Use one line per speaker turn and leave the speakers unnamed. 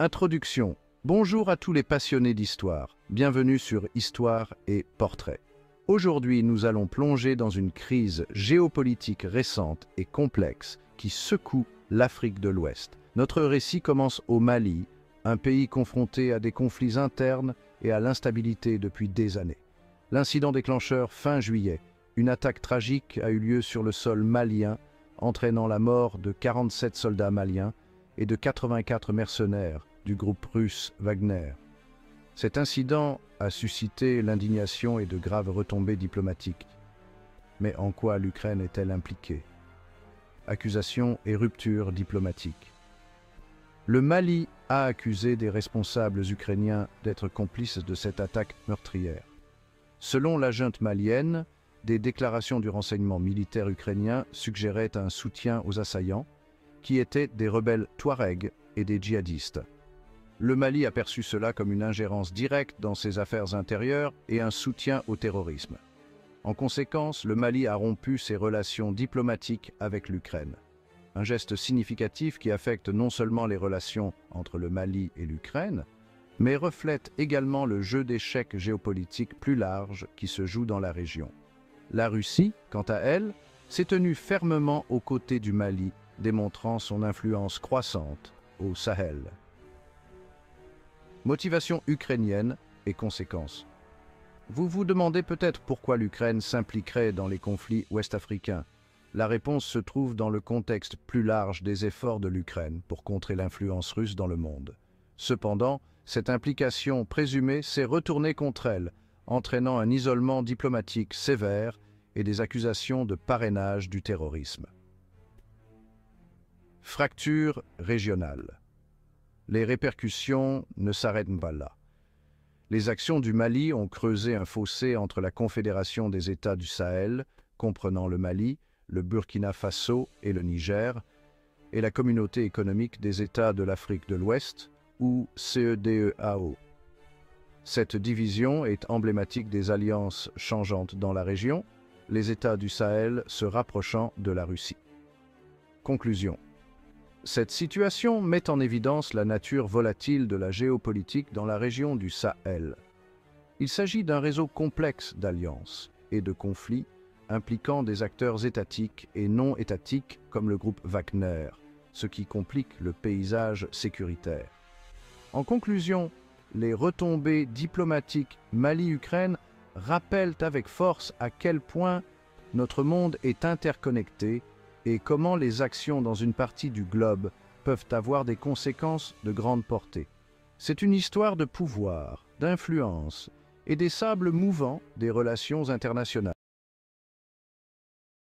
Introduction. Bonjour à tous les passionnés d'histoire. Bienvenue sur Histoire et Portrait. Aujourd'hui, nous allons plonger dans une crise géopolitique récente et complexe qui secoue l'Afrique de l'Ouest. Notre récit commence au Mali, un pays confronté à des conflits internes et à l'instabilité depuis des années. L'incident déclencheur fin juillet, une attaque tragique a eu lieu sur le sol malien, entraînant la mort de 47 soldats maliens et de 84 mercenaires du groupe russe Wagner. Cet incident a suscité l'indignation et de graves retombées diplomatiques. Mais en quoi l'Ukraine est-elle impliquée? Accusations et ruptures diplomatiques. Le Mali a accusé des responsables ukrainiens d'être complices de cette attaque meurtrière. Selon la junte malienne, des déclarations du renseignement militaire ukrainien suggéraient un soutien aux assaillants, qui étaient des rebelles touaregs et des djihadistes. Le Mali a perçu cela comme une ingérence directe dans ses affaires intérieures et un soutien au terrorisme. En conséquence, le Mali a rompu ses relations diplomatiques avec l'Ukraine. Un geste significatif qui affecte non seulement les relations entre le Mali et l'Ukraine, mais reflète également le jeu d'échecs géopolitique plus large qui se joue dans la région. La Russie, quant à elle, s'est tenue fermement aux côtés du Mali, démontrant son influence croissante au Sahel. Motivation ukrainienne et conséquences. Vous vous demandez peut-être pourquoi l'Ukraine s'impliquerait dans les conflits ouest-africains. La réponse se trouve dans le contexte plus large des efforts de l'Ukraine pour contrer l'influence russe dans le monde. Cependant, cette implication présumée s'est retournée contre elle, entraînant un isolement diplomatique sévère et des accusations de parrainage du terrorisme. Fracture régionale. Les répercussions ne s'arrêtent pas là. Les actions du Mali ont creusé un fossé entre la Confédération des États du Sahel, comprenant le Mali, le Burkina Faso et le Niger, et la Communauté économique des États de l'Afrique de l'Ouest, ou CEDEAO. Cette division est emblématique des alliances changeantes dans la région, les États du Sahel se rapprochant de la Russie. Conclusion. Cette situation met en évidence la nature volatile de la géopolitique dans la région du Sahel. Il s'agit d'un réseau complexe d'alliances et de conflits impliquant des acteurs étatiques et non étatiques comme le groupe Wagner, ce qui complique le paysage sécuritaire. En conclusion, les retombées diplomatiques Mali-Ukraine rappellent avec force à quel point notre monde est interconnecté et comment les actions dans une partie du globe peuvent avoir des conséquences de grande portée. C'est une histoire de pouvoir, d'influence et des sables mouvants des relations internationales.